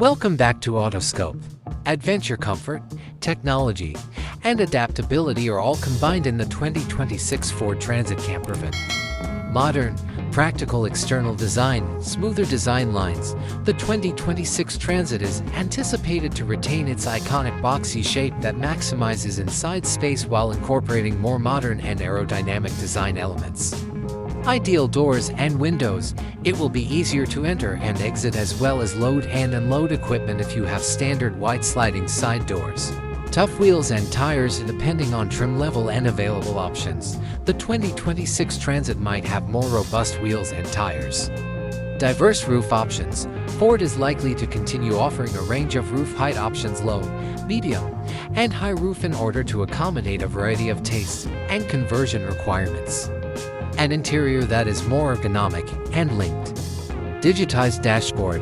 Welcome back to Autoscope. Adventure comfort, technology, and adaptability are all combined in the 2026 Ford Transit Campervan. Modern, practical external design, smoother design lines, the 2026 Transit is anticipated to retain its iconic boxy shape that maximizes inside space while incorporating more modern and aerodynamic design elements. Ideal doors and windows, it will be easier to enter and exit as well as load and unload equipment if you have standard wide sliding side doors. Tough wheels and tires depending on trim level and available options. The 2026 Transit might have more robust wheels and tires. Diverse roof options. Ford is likely to continue offering a range of roof height options, low, medium, and high roof in order to accommodate a variety of tastes and conversion requirements. An interior that is more ergonomic and linked. Digitized dashboard.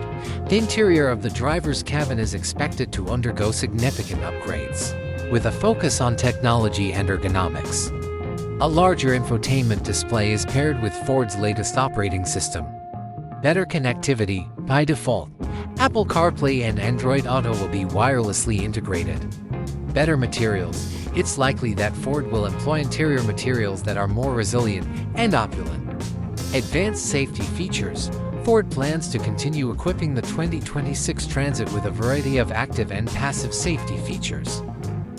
The interior of the driver's cabin is expected to undergo significant upgrades, with a focus on technology and ergonomics. A larger infotainment display is paired with Ford's latest operating system. Better connectivity. By default, Apple CarPlay and Android Auto will be wirelessly integrated. Better materials. It's likely that Ford will employ interior materials that are more resilient and opulent. Advanced safety features. Ford plans to continue equipping the 2026 Transit with a variety of active and passive safety features.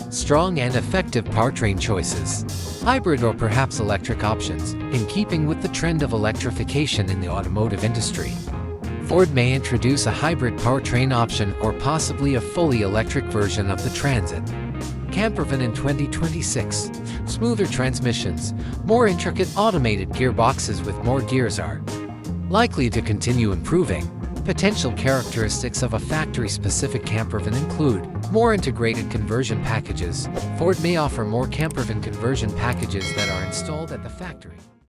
Strong and effective powertrain choices. Hybrid or perhaps electric options, in keeping with the trend of electrification in the automotive industry. Ford may introduce a hybrid powertrain option or possibly a fully electric version of the Transit Campervan in 2026. Smoother transmissions, more intricate automated gearboxes with more gears are likely to continue improving. Potential characteristics of a factory-specific campervan include more integrated conversion packages. Ford may offer more campervan conversion packages that are installed at the factory.